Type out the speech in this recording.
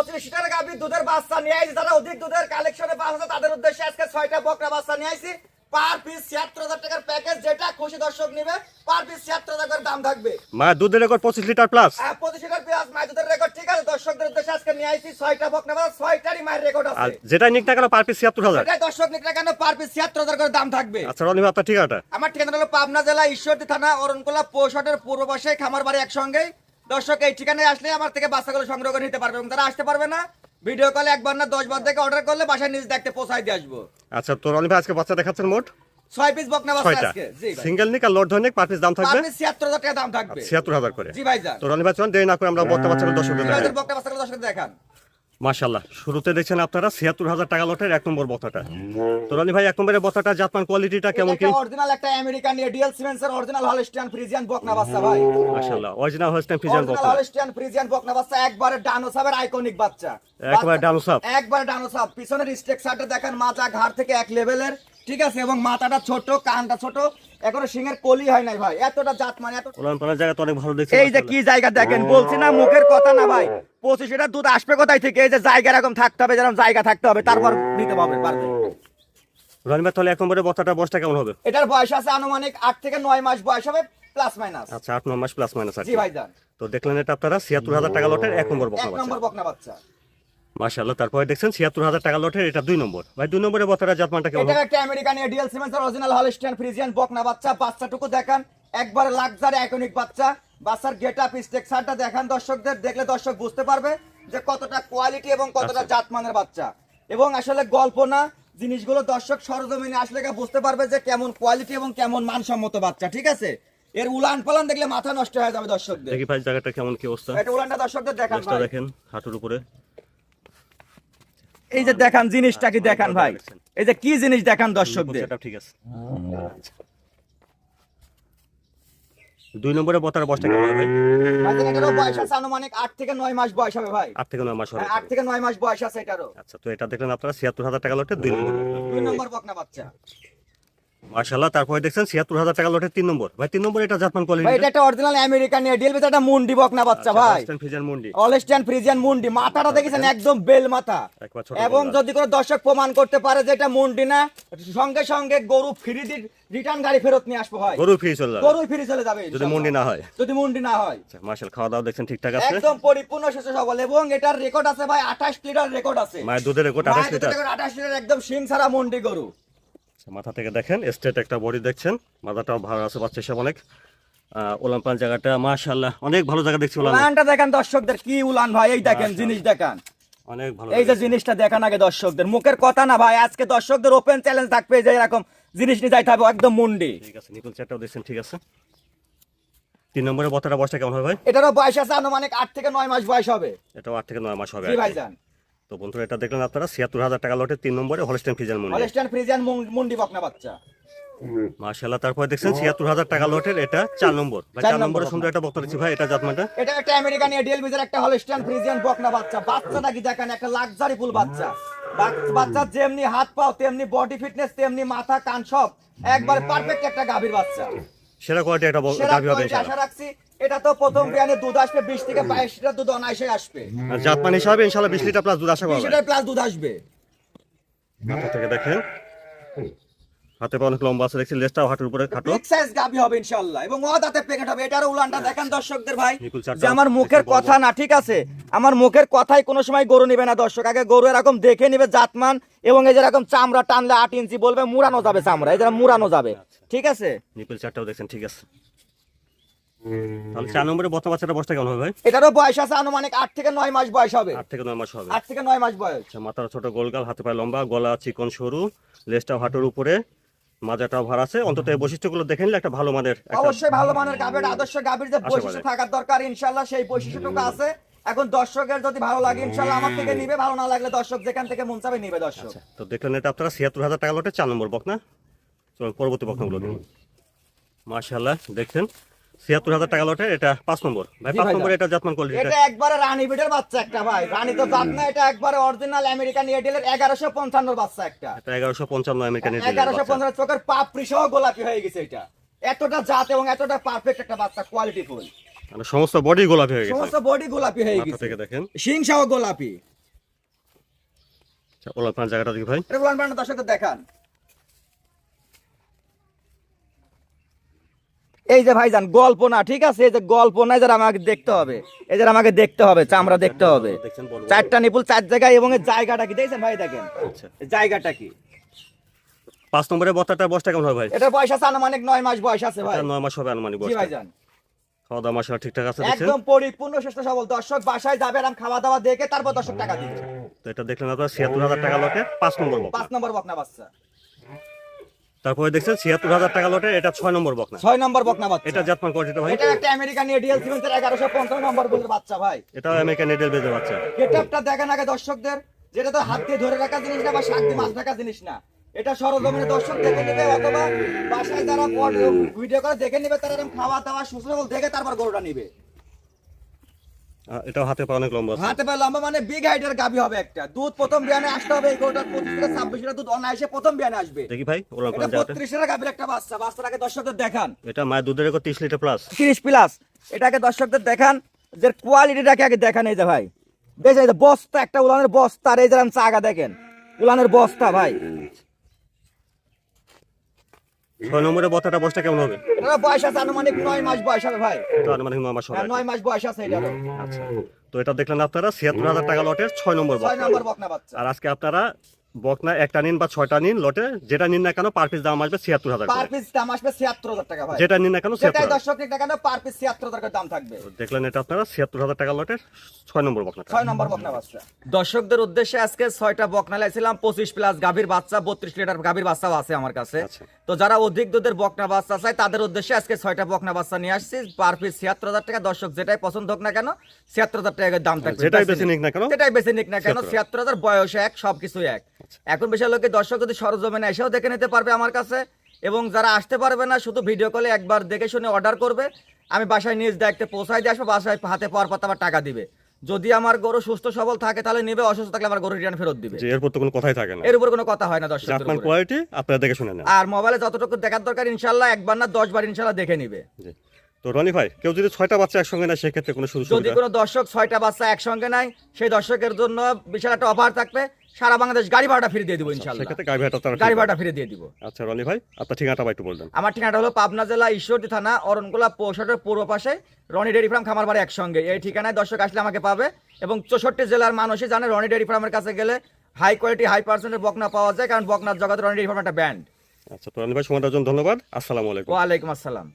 25 litre গাভীর দুধের বাচ্চা নিয়ে আইছি, যারা অধিক দুধের কালেকশনে পাওয়া যায় তাদের উদ্দেশ্যে আজকে 6টা বকনা বাচ্চা নিয়ে আইছি। পার পিস ৭৬,০০০ টাকার প্যাকেজ, যেটা খুশি দর্শক নেবে পার পিস ৭৬,০০০ টাকার দাম থাকবে। মা দুধের record 25 litre plus. 25 litre plus মায়ের দুধের রেকর্ড, ঠিক আছে। দর্শকদের উদ্দেশ্যে আজকে নিয়ে আইছি 6টা বকনা বাচ্চা, 6টারই মায়ের রেকর্ড আর আছে। যেটা নিক না কেন পার পিস ৭৬,০০০। এটাই দর্শক নিক না কেন পার পিস ৭৬,০০০ করে দাম থাকবে। আচ্ছা রনি ভাই আপনার ঠিকানাটা? আমার ঠিকানা হলো পাবনা জেলা ঈশ্বরদী থানা অরণকোলা পৌষটের পূর্ব পাশে খামার বাড়ি একসঙ্গে। দর্শক এই ঠিকানায় আসলে আমার থেকে বাচ্চাগুলো সংগ্রহ করে নিতে পারবে, এবং তারা আসতে পারবে না ভিডিও কলে একবার না 10 বার থেকে অর্ডার করলে বাসায় নিজ দেখতে পৌঁছাই দিয়ে আসবো। আচ্ছা তো রনি ভাই আজকে বাচ্চা দেখাচ্ছেন মোট 6 পিস বকনা বাচ্চা 6টা। আজকে। জি ভাই, সিঙ্গেল নিক আর লোড ধরে নিক পার পিস দাম থাকবে পার পিস ৭৬,০০০ টাকা দাম থাকবে। ৭৬,০০০ করে। জি ভাইজান, তো রনি ভাই চলুন দেরি না করে আমরা বর্তমান বাচ্চাগুলো দর্শকদের দেখাই। ভাইজান বকনা বাচ্চাগুলো দর্শকদের দেখান। মাশাআল্লাহ, শুরুতে দেখছেন আপনারা ৭৬,০০০ টাকা লটের 1 নম্বর বথাটা। তো রনি ভাই 1 নম্বরের বথাটা জাতমান কোয়ালিটিটা কেমন কি? এটা অরিজিনাল একটা আমেরিকান এডিএল সিমেন্সের অরিজিনাল হলস্টিয়ান ফ্রিজিয়ান বকনা বাচ্চা ভাই। মাশাআল্লাহ অরিজিনাল হোস্টেন ফিজিয়ান অরিজিনাল বকনা। হলস্টিয়ান ফ্রিজিয়ান বকনা বাচ্চা, একবারে ডানোসাবের আইকনিক বাচ্চা। একবারে ডানোসাব। একবারে ডানোসাব, পিছনের স্ট্রাকচারটা দেখেন, মাথা ঘাড় থেকে এক লেভেলের, ঠিক আছে, এবং মাথাটা ছোট, কানটা ছোট, এখনো সিংহের কলি হয় নাই ভাই, এতটা জাত মানে এত। ওলান পালার জায়গা তো অনেক ভালো দেখছি। এই যে কি জায়গা দেখেন, বলছি না মুখের কথা না ভাই, 25 লিটার দুধ আসবে কোথায় থেকে? এই যে জায়গা এরকম থাকতে হবে, যেরকম জায়গা থাকতে হবে, তারপর নিতে পারবে। রনি ভাই তাহলে 1 নম্বরের বথাটা বয়সটা কেমন হবে? এটার বয়স আছে আনুমানিক 8 থেকে 9 মাস বয়স হবে, প্লাস মাইনাস। আচ্ছা 8-9 মাস প্লাস মাইনাস আছে। জি ভাইজান, তো দেখলেন এটা আপনারা ৭৬,০০০ টাকা লটের 1 নম্বর বকনা এক বাচ্চা। নম্বর বকনা বাচ্চা। মাশাআল্লাহ, তারপরে দেখছেন ৭৬,০০০ টাকা লটের এটা 2 নম্বর। ভাই 2 নম্বরের বথাটা জাতমানটা কেমন এটা হবে? একটা আমেরিকান এডিএল সিমেন্সের অরিজিনাল হলস্টিয়ান ফ্রিজিয়ান বকনা বাচ্চা। বাচ্চাটুকু দেখান, একবারে লাক্সারি আইকনিক বাচ্চা। বাচ্চার গেটআপ স্ট্রাকচারটা দেখান, দর্শকদের দেখলে দর্শক বুঝতে পারবে যে কতটা কোয়ালিটি এবং কতটা জাতমানের বাচ্চা। এবং আসলে গল্প না, জিনিসগুলো দর্শক সরজমিনে আসলে বুঝতে পারবে যে কেমন কোয়ালিটি এবং কেমন মানসম্মত বাচ্চা, ঠিক আছে। এর উলান পালান দেখলে মাথা নষ্ট হয়ে যাবে দর্শকদের। দেখি ভাই জায়গাটা কেমন কি অবস্থা। এটা উলানটা দর্শকদের দেখান লেজটা ভাই। দেখেন হাঁটুর উপরে। এই যে দেখান জিনিসটা কি দেখান ভাই, এই যে কি জিনিস দেখান দর্শকদের। সেটা ঠিক আছে। 2 নম্বরের বথার বয়সটা কেমন হবে ভাই? ভাইজান এটারও বয়স আছে আনুমানিক 8 থেকে 9 মাস বয়স হবে ভাই। 8 থেকে 9 মাস হবে। 8 থেকে 9 মাস বয়স আছে এটারও। আচ্ছা তো এটা দেখলেন আপনারা ৭৬,০০০ টাকা লটের 2 নম্বর। 2 নম্বর বকনা বাচ্চা। মাশাআল্লাহ, তারপরে দেখছেন ৭৬,০০০ টাকা লটের 3 নম্বর। ভাই 3 নম্বর এটা জাতমান ভাই কোয়ালিটি। এটা একটা অরিজিনাল আমেরিকান এডিএল ভিতর একটা মুন্ডি বকনা বাচ্চা ভাই। ওয়েস্টার্ন ফিজিয়ান মুন্ডি। হলস্টিয়ান ফ্রিজিয়ান মুন্ডি, মাথাটা দেখেছেন একদম বেল মাথা। একবার ছোট এবং গলা। যদি কোনো দর্শক প্রমাণ করতে পারে যে এটা মুন্ডি না, সঙ্গে সঙ্গে গরু ফ্রি রিটার্ন গাড়ি ফেরত নিয়ে আসবো ভাই। গরু ফ্রি চলে যাবে গরু ফ্রি চলে যাবে যদি মুন্ডি না হয়। যদি মুন্ডি না হয়। আচ্ছা মাশাআল্লাহ, খাওয়া দাওয়া দেখছেন ঠিকঠাক আছে। একদম পরিপূর্ণ সুস্থ সবল, এবং এটার রেকর্ড আছে ভাই 28 লিটার রেকর্ড আছে। মায়ের দুধের রেকর্ড 28 মায়ের লিটার। দুধের record 28 লিটার, একদম সিং ছাড়া মুন্ডি গরু। আচ্ছা, মাথা থেকে দেখেন স্ট্রেট একটা বডি দেখছেন, মাথাটাও ভালো আছে, বাচ্চা সব অনেক। ওলান পান জায়গাটা মাশাআল্লাহ অনেক ভালো জায়গা দেখছি। ওলান উলানটা দেখেন দর্শকদের, কি উলান ভাই, এই দেখেন জিনিস দেখান, অনেক ভালো। এই যে জিনিসটা দেখান আগে দর্শকদের, মুখের কথা না ভাই, আজকে দর্শকদের ওপেন চ্যালেঞ্জ থাকবে যে এরকম জিনিস নিয়ে যাইতে হবে একদম মুন্ডি। ঠিক আছে, নিপুল চারটাও দেখছেন ঠিক আছে। 3 নম্বরের বথাটা বয়সটা কেমন হবে ভাই? এটারও বয়স আছে আনুমানিক 8 থেকে 9 মাস বয়স হবে। এটাও 8 থেকে 9 মাস হবে। জি ভাইজান, তো বন্ধুরা এটা দেখলেন আপনারা ৭৬,০০০ টাকা লটের 3 নম্বরে হলস্টাইন ফ্রিজিয়ান মুন্ডি। হলস্টিয়ান ফ্রিজিয়ান মুন্ডি বকনা বাচ্চা। মাশাআল্লাহ, তারপরে দেখছেন ৭৬,০০০ টাকা লটের এটা 4 নম্বর। ভাই 4 নম্বরে সুন্দর একটা বক্তা দিচ্ছি ভাই, এটা জাতমানটা। এটা একটা আমেরিকান এডিএল ভিতর একটা হলস্টিয়ান ফ্রিজিয়ান বকনা বাচ্চা। বাচ্চাটা কি দেখেন, একটা লাক্সারি ফুল বাচ্চা। বাচ্চার যেমনি হাত পাও তেমনি বডি ফিটনেস তেমনি মাথা কান সব একবার পারফেক্ট একটা গাভীর বাচ্চা। সেরা কোয়ালিটি এটা সেরা গাভী হবে কোয়ালিটি আশা ইনশাআল্লাহ। রাখছি। এটা তো প্রথম বিয়ানে দুধ আসবে 20 থেকে 22 লিটার দুধ অনায়াসে আসবে। আর জাতমান হিসাবে ইনশাআল্লাহ 20 লিটার প্লাস দুধ আশা করা 20 যায়। লিটার প্লাস দুধ আসবে। মাথা থেকে দেখেন, হাতে পা অনেক লম্বা আছে দেখছি, লেজটাও হাঁটুর উপরে খাটো। বিগ সাইজ গাভী হবে ইনশাআল্লাহ, এবং ও দাঁতে প্রেগনেন্ট হবে। এটার উলানটা দেখেন দর্শকদের ভাই, নিকুল চারটা যে আমার মুখের দেখতে কথা না, ঠিক আছে, আমার মুখের কথাই কোনো সময় গরু নেবে না দর্শক, আগে গরু এরকম দেখে নেবে জাতমান, এবং এই যে এরকম চামড়া টানলে 8 ইঞ্চি বলবে, মুড়ানো যাবে চামড়া, এই যে মুড়ানো যাবে, ঠিক আছে। নিপুল চারটাও দেখছেন ঠিক আছে। তাহলে 4 নম্বরে বর্তমান বাচ্চাটা বয়সটা কেমন হবে ভাই? এটারও বয়স আছে আনুমানিক 8 থেকে 9 মাস বয়স হবে। 8 থেকে 9 মাস হবে। 8 থেকে 9 মাস বয়স। আচ্ছা, মাথার ছোট গোলগাল, হাতে পায়ে লম্বা, গলা চিকন সরু, লেজটাও হাঁটুর উপরে, মাজাটাও ভার আছে। অন্তত এই বৈশিষ্ট্যগুলো দেখে নিলে একটা ভালো মানের একটা অবশ্যই ভালো মানের গাভীর, আদর্শ গাভীর যে বৈশিষ্ট্য থাকার দরকার ইনশাআল্লাহ সেই বৈশিষ্ট্যটুকু আছে। এখন দর্শকের যদি ভালো লাগে ইনশাআল্লাহ আমার থেকে নিবে, ভালো না লাগলে দর্শক যেখান থেকে মন চাবে নিবে দর্শক। আচ্ছা, তো দেখলেন এটা আপনারা ৭৬,০০০ টাকা লটে 4 নম্বর বকনা। চলুন পরবর্তী বকনাগুলো দেখুন। মাশাআল্লাহ, দেখছেন ৭৬,০০০ টাকা লটে এটা 5 নম্বর। ভাই 5 নম্বরে এটা জাতমান কোয়ালিটি। এটা একবারে রানী বিটের বাচ্চা একটা ভাই, রানী তো জাত না, এটা একবারে অরিজিনাল আমেরিকান এডিএল 1155 বাচ্চা একটা। এটা 1155 আমেরিকান এর 1155 চোখের পাপড়ি সহ গোলাপি হয়ে গেছে এটা। এতটা জাত এবং এতটা পারফেক্ট একটা বাচ্চা, কোয়ালিটি ফুল, মানে সমস্ত বডি গোলাপি হয়ে গেছে। সমস্ত বডি গোলাপি হয়ে মাথা গেছে, থেকে দেখেন শিং সহ গোলাপি। আচ্ছা, ওলান পালান জায়গাটা দেখি ভাই। এটা উলান পালান দর্শকদের দেখান। এই যে ভাইজান গল্প না, ঠিক আছে, এই যে গল্প না, যারা আমাকে দেখতে হবে, এই যে আমাকে দেখতে হবে, চামড়া দেখতে হবে, দেখছেন বড় বড়। চারটা নিপুল চার জায়গায়, এবং এই জায়গাটা কি দেখছেন ভাই, দেখেন আচ্ছা, এই জায়গাটা কি। 5 নম্বরের বস্তাটার বয়সটা কেমন হবে ভাই? এটা বয়স আছে আনুমানিক 9 মাস বয়স আছে ভাই। এটা 9 মাস হবে আনুমানিক জি বয়স। ভাইজান, খাওয়া দাওয়া মাশাআল্লাহ ঠিকঠাক আছে দেখছেন। একদম পরিপূর্ণ সুস্থ সবল। দর্শক বাসায় যাবে আর খাওয়া দাওয়া দেখে তারপর দর্শক টাকা দিবে। তো এটা দেখলেন আপনারা ৭৬,০০০ টাকা লটে 5 নম্বর বকনা। 5 নম্বর বকনা বাচ্চা। তারপরে দেখছেন ৭৬,০০০ টাকা লটে এটা 6 নম্বর বকনা। 6 নম্বর বকনা বাচ্চা। এটা জাতমান কোয়ালিটিটা ভাই। এটা একটা আমেরিকান এডিএল সিমেন্টের 1150 নম্বর বুলের বাচ্চা ভাই। এটা আমেরিকান এডেল বেজে বাচ্চা। গেটআপটা দেখেন আগে দর্শকদের, যেটা তো হাত দিয়ে ধরে রাখা জিনিস না বা শাক দিয়ে মাছ রাখা জিনিস না। এটা সরজমিনে দর্শক দেখে নেবে, অথবা বাসায় যারা ভিডিও করে দেখে নেবে, তারা এরকম খাওয়া দাওয়া সুস্থ সবল দেখে তারপর গরুটা নিবে। এটাও হাতে পা অনেক লম্বা আছে। হাতে পা লম্বা মানে বিগ হাইটের গাভী হবে একটা। দুধ প্রথম বিয়ানে আসতে হবে, এই গরুটার 25 থেকে 26 লিটার দুধ অনায়াসে প্রথম বিয়ানে আসবে। দেখি ভাই ওলান এটা পালান জায়গাটা। 32 লিটার গাভীর একটা বাচ্চা। বাচ্চার আগে দর্শকদের দেখান, এটা মায়ের দুধের রেকর্ড 30 লিটার প্লাস। 30 প্লাস। এটাকে দর্শকদের দেখান, যে কোয়ালিটিটাকে আগে দেখান। এই যে ভাই দেখেন, এই যে বস্তা, একটা উলানের বস্তা, আর এই যে চাগা দেখেন, উলানের বস্তা ভাই। 6 নম্বরের বস্তাটা বয়সটা কেমন হবে? এটা বয়স আছে আনুমানিক 9 মাস বয়স হবে ভাই। এটা আনুমানিক 9 মাস হবে। 9 মাস বয়স আছে এটা। আচ্ছা, তো এটা দেখলেন আপনারা ৭৬,০০০ টাকা লটের 6 নম্বর 6 বকনা। নম্বর বকনা বাচ্চা। আর আজকে আপনারা বকনা একটা নিন বা 6টা নিন লটে, যেটা নিন না কেন পার পিস দাম আসবে ৭৬,০০০ পার টাকা। পিস দাম আসবে ৭৬,০০০ টাকা ভাই। যেটা নিন না কেন সেটাই ৭৬,০০০। দর্শক ঠিক না কেন, পার পিস ৭৬,০০০ টাকা দাম থাকবে। দেখলেন এটা আপনারা ৭৬,০০০ টাকা লটের 6 নম্বর বকনা। 6 নম্বর বকনা বাচ্চা। দর্শকদের উদ্দেশ্যে আজকে 6টা বকনা লাইছিলাম, 25 প্লাস গাভীর বাচ্চা, 32 লিটার গাভীর বাচ্চাও আছে আমার কাছে। আচ্ছা। তো যারা অধিক দুধের বকনা বাচ্চা চায় তাদের উদ্দেশ্যে আজকে 6টা বকনা বাচ্চা নিয়ে আসছি, পার পিস ৭৬,০০০ টাকা। দর্শক যেটাই পছন্দ হোক না কেন, ৭৬,০০০ টাকার দাম থাকবে। যেটাই বেশি নিক না কেন, সেটাই বেশি নিক না কেন, ৭৬,০০০ ৭৬,০০০ বয়স এক, সবকিছু এক। এখন বিষয় লোকে দর্শক যদি সরজমিনে এসেও দেখে নিতে পারবে আমার কাছে, এবং যারা আসতে পারবে না শুধু ভিডিও কলে একবার দেখে শুনে অর্ডার করবে, আমি বাসায় নিজ দায়িত্বে পৌঁছায় দিয়ে আসবো, বাসায় হাতে পাওয়ার পর আবার টাকা দিবে। যদি আমার গরু সুস্থ সবল থাকে তাহলে নেবে, অসুস্থ থাকলে আমার গরু রিটার্ন ফেরত দিবে। যে এরপর তো কোনো কথাই থাকে না। এর উপর কোনো কথা হয় না দর্শক। জাতমান কোয়ালিটি আপনারা দেখে শুনে নেন। আর মোবাইলে যতটুকু দেখার দরকার ইনশাল্লাহ একবার না 10 বার ইনশাল্লাহ দেখে নিবে। জি। তো রনি ভাই, কেউ যদি 6টা বাচ্চা একসঙ্গে নেয় সেক্ষেত্রে কোনো সুযোগ যদি সুবিধা? কোনো দর্শক 6টা বাচ্চা একসঙ্গে নাই, সেই দর্শকের জন্য বিশাল একটা অফার থাকবে, সারা বাংলাদেশ গাড়ি ভাড়া ফ্রি দিয়ে দিব ইনশাল্লাহ। সেক্ষেত্রে গাড়ি ভাড়াটা তারা গাড়ি ভাড়া ফ্রি দিয়ে দিব। আচ্ছা রনি ভাই, আপনার ঠিকানাটা ভাই একটু বলবেন। আমার ঠিকানাটা হলো পাবনা জেলা ঈশ্বরদী থানা অরণকুলা পৌষাটের পূর্ব পাশে, রনি ডেয়ারি ফার্ম খামার বাড়ি একসঙ্গে। এই ঠিকানায় দর্শক আসলে আমাকে পাবে, এবং 64 জেলার মানুষই জানে রনি ডেয়ারি ফার্মের কাছে গেলে হাই কোয়ালিটি হাই পার্সেন্টের বকনা পাওয়া যায়, কারণ বকনার জগতে রনি ডেয়ারি ফার্ম একটা ব্র্যান্ড। আচ্ছা, তো রনি ভাই সময়টার জন্য ধন্যবাদ। আসসালামু আলাইকুম। ওয়ালাইকুম আসসালাম।